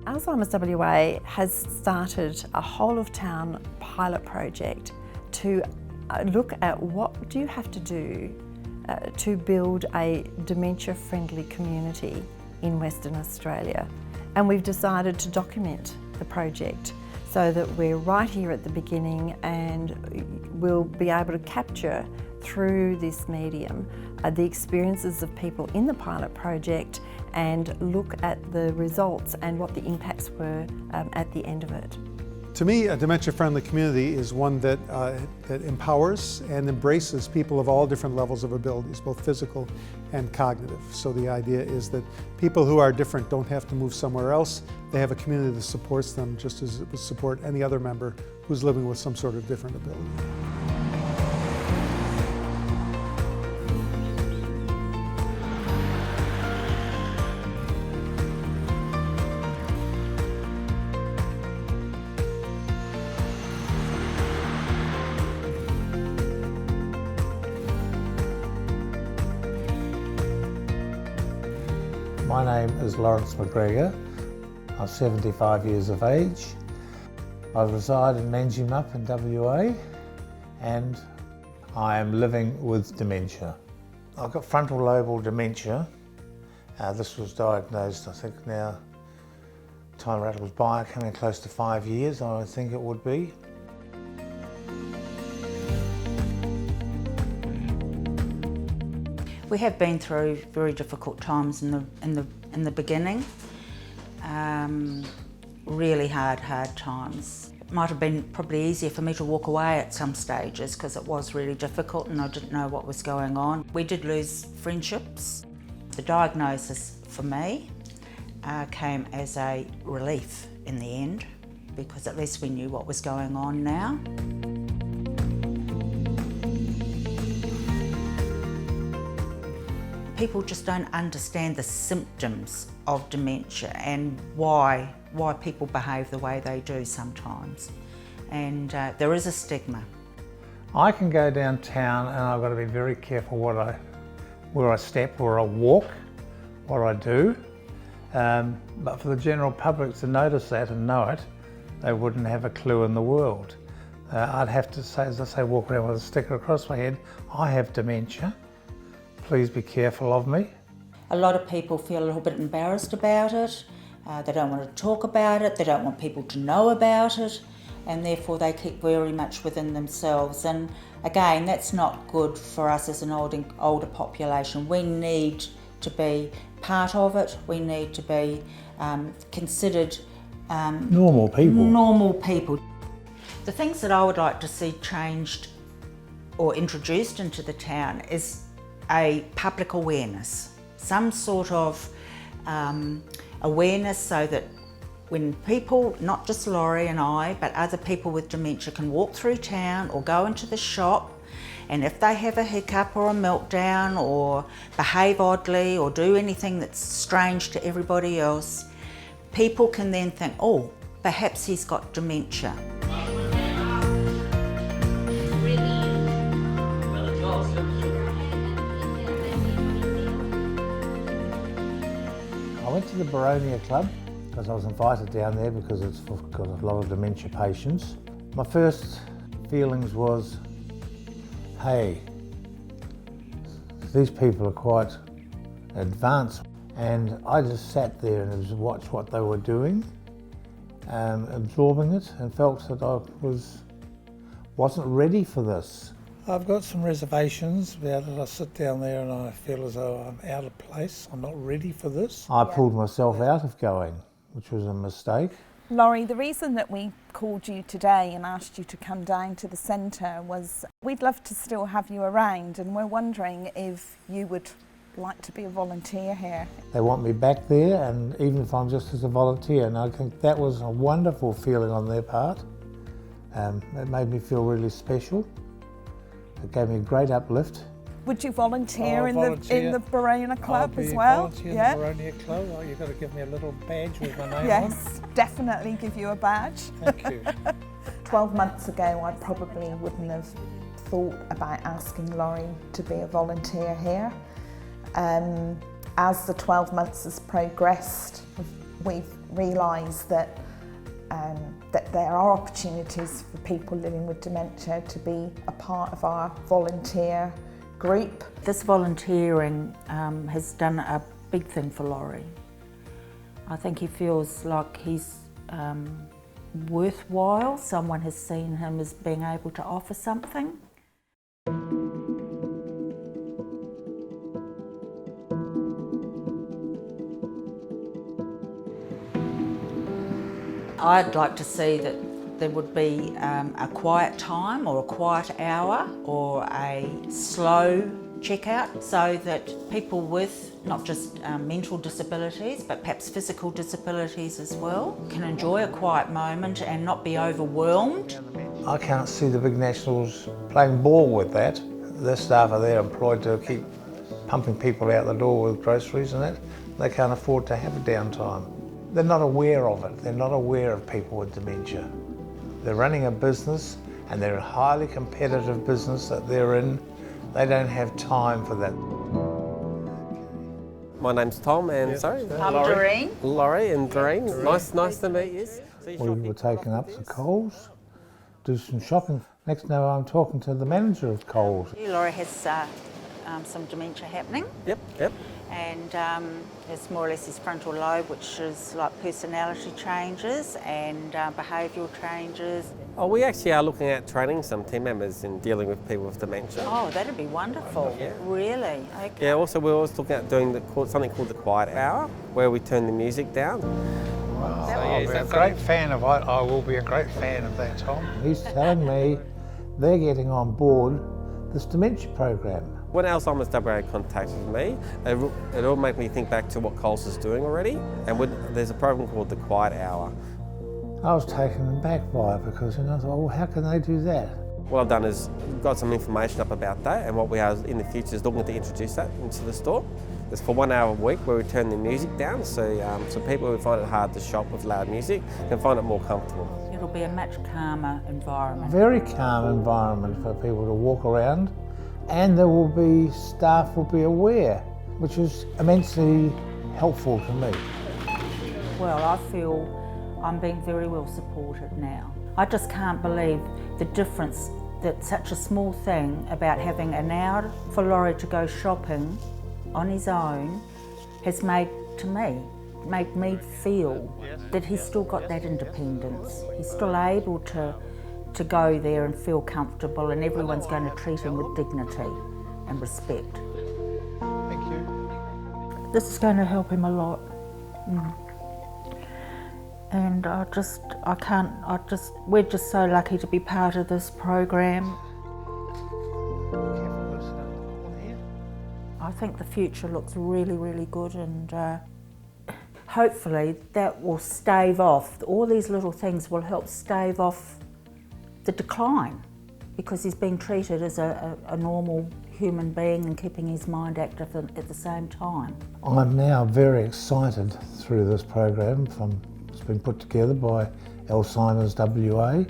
Alzheimer's WA has started a whole of town pilot project to look at what do you have to do to build a dementia friendly community in Western Australia. And we've decided to document the project so that we're right here at the beginning and we'll be able to capture through this medium the experiences of people in the pilot project and look at the results and what the impacts were at the end of it. To me, a dementia-friendly community is one that empowers and embraces people of all different levels of abilities, both physical and cognitive. So the idea is that people who are different don't have to move somewhere else. They have a community that supports them just as it would support any other member who's living with some sort of different ability. My name is Lawrence McGregor. I'm 75 years of age. I reside in Manjimup in WA and I am living with dementia. I've got frontal lobal dementia. This was diagnosed, I think now, time rattles by, coming close to 5 years, I would think it would be. We have been through very difficult times in the beginning. Really hard times. It might have been probably easier for me to walk away at some stages because it was really difficult and I didn't know what was going on. We did lose friendships. The diagnosis for me came as a relief in the end because at least we knew what was going on now. People just don't understand the symptoms of dementia and why people behave the way they do sometimes. And there is a stigma. I can go downtown and I've got to be very careful where I step, where I walk, what I do. But for the general public to notice that and know it, they wouldn't have a clue in the world. I'd have to say, as I say, walk around with a sticker across my head, I have dementia. Please be careful of me. A lot of people feel a little bit embarrassed about it. They don't want to talk about it. They don't want people to know about it. And therefore they keep very much within themselves. And again, that's not good for us as an older population. We need to be part of it. We need to be considered normal people. Normal people. The things that I would like to see changed or introduced into the town is a public awareness, some sort of awareness so that when people, not just Laurie and I, but other people with dementia can walk through town or go into the shop, and if they have a hiccup or a meltdown or behave oddly or do anything that's strange to everybody else, people can then think, oh, perhaps he's got dementia. I went to the Derene Club because I was invited down there because it's got a lot of dementia patients. My first feelings was, hey, these people are quite advanced. And I just sat there and watched what they were doing, absorbing it, and felt that I wasn't ready for this. I've got some reservations about it. I sit down there and I feel as though I'm out of place. I'm not ready for this. I pulled myself out of going, which was a mistake. Laurie, the reason that we called you today and asked you to come down to the centre was we'd love to still have you around, and we're wondering if you would like to be a volunteer here. They want me back there, and even if I'm just as a volunteer, and I think that was a wonderful feeling on their part. It made me feel really special. It gave me a great uplift. Would you volunteer in the Derene Club as well? Yeah, in the Derene Club. Oh, you've got to give me a little badge with my name on. Yes, definitely give you a badge. Thank you. 12 months ago, I probably wouldn't have thought about asking Laurie to be a volunteer here. As the 12 months has progressed, we've realise that that there are opportunities for people living with dementia to be a part of our volunteer group. This volunteering has done a big thing for Laurie. I think he feels like he's worthwhile. Someone has seen him as being able to offer something. I'd like to see that there would be a quiet time or a quiet hour or a slow checkout so that people with not just mental disabilities but perhaps physical disabilities as well can enjoy a quiet moment and not be overwhelmed. I can't see the big nationals playing ball with that. Their staff are there employed to keep pumping people out the door with groceries and that. They can't afford to have a downtime. They're not aware of it. They're not aware of people with dementia. They're running a business and they're a highly competitive business that they're in. They don't have time for that. My name's Tom and sorry, I'm Derene. Laurie and Derene. Nice to meet you. We were taking up to Coles, do some shopping. Next thing I'm talking to the manager of Coles. Laurie has some dementia happening. Yep. And it's more or less his frontal lobe, which is like personality changes and behavioural changes. Oh, we actually are looking at training some team members in dealing with people with dementia. Oh, that'd be wonderful. Yeah. Really? Okay. Yeah, also we're always looking at doing something called the quiet hour, where we turn the music down. Wow. I'll be a great fan of it. I will be a great fan of that, Tom. He's telling me they're getting on board this dementia program. When Alzheimer's WA contacted me, it all made me think back to what Coles is doing already, and there's a program called the Quiet Hour. I was taken aback by it because I thought, well, how can they do that? What I've done is got some information up about that, and what we are in the future is looking to introduce that into the store. It's for 1 hour a week where we turn the music down, so people who find it hard to shop with loud music can find it more comfortable. It'll be a much calmer environment. Very calm environment for people to walk around, and there will be staff will be aware, which is immensely helpful to me. Well, I feel I'm being very well supported now. I just can't believe the difference that such a small thing about having an hour for Laurie to go shopping on his own has made me feel that he's still got that independence. He's still able to go there and feel comfortable, and everyone's going to treat him with dignity and respect. Thank you. This is going to help him a lot. And we're just so lucky to be part of this program. I think the future looks really, really good, and hopefully that will stave off, all these little things will help stave off the decline, because he's being treated as a normal human being and keeping his mind active at the same time. I'm now very excited through this program. It's been put together by Alzheimer's WA.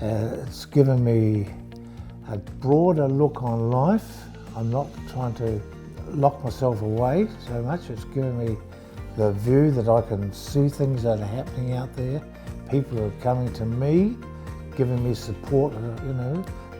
It's given me a broader look on life. I'm not trying to lock myself away so much. It's given me the view that I can see things that are happening out there. People are coming to me, giving me support,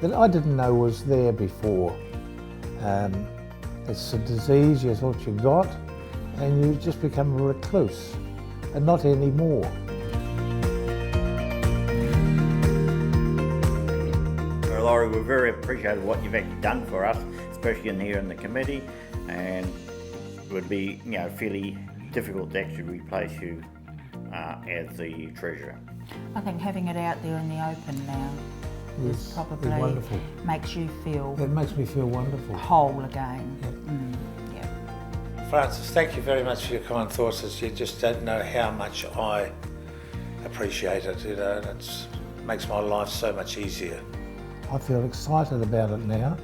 that I didn't know was there before. It's a disease you thought you got, and you just become a recluse, and not anymore. Well, Laurie, we're very appreciative of what you've actually done for us, especially in here in the committee, and it would be fairly difficult to actually replace you as the treasurer. I think having it out there in the open now is probably wonderful. Makes you feel It makes me feel wonderful. whole again. Francis, thank you very much for your kind thoughts. You just don't know how much I appreciate it. It makes my life so much easier. I feel excited about it now.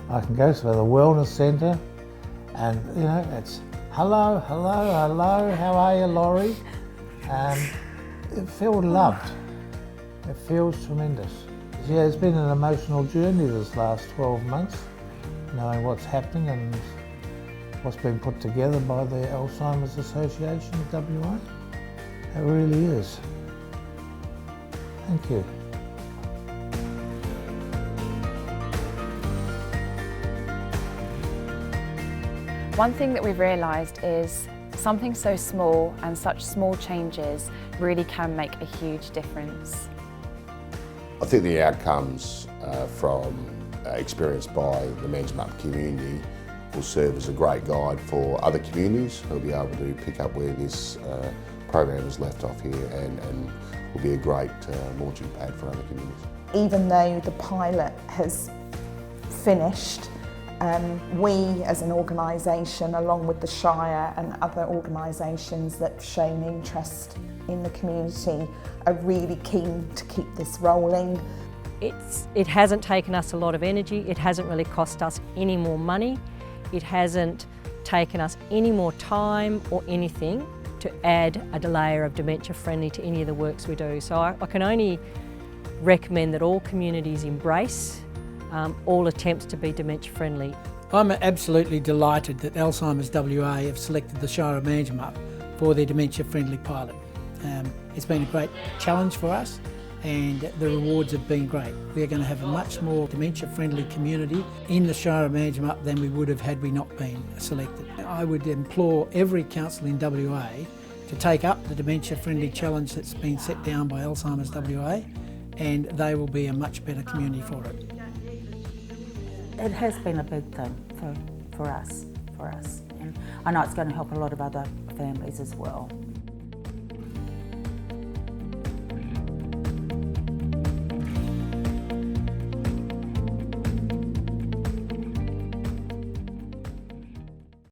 I can go to the wellness centre and, it's hello, how are you, Laurie? It feels loved. It feels tremendous. Yeah, it's been an emotional journey this last 12 months, knowing what's happening and what's been put together by the Alzheimer's Association of WA. It really is. Thank you. One thing that we've realised is something so small and such small changes really can make a huge difference. I think the outcomes from experienced by the Manjimup community will serve as a great guide for other communities who'll be able to pick up where this program has left off here and will be a great launching pad for other communities. Even though the pilot has finished, we as an organisation, along with the Shire and other organisations that have shown interest in the community, are really keen to keep this rolling. It hasn't taken us a lot of energy, it hasn't really cost us any more money, it hasn't taken us any more time or anything to add a layer of dementia friendly to any of the works we do. So I can only recommend that all communities embrace all attempts to be dementia friendly. I'm absolutely delighted that Alzheimer's WA have selected the Shire of Manjimup for their dementia friendly pilot. It's been a great challenge for us and the rewards have been great. We're going to have a much more dementia friendly community in the Shire of Manjimup than we would have had we not been selected. I would implore every council in WA to take up the dementia friendly challenge that's been set down by Alzheimer's WA, and they will be a much better community for it. It has been a big thing for us. And I know it's going to help a lot of other families as well.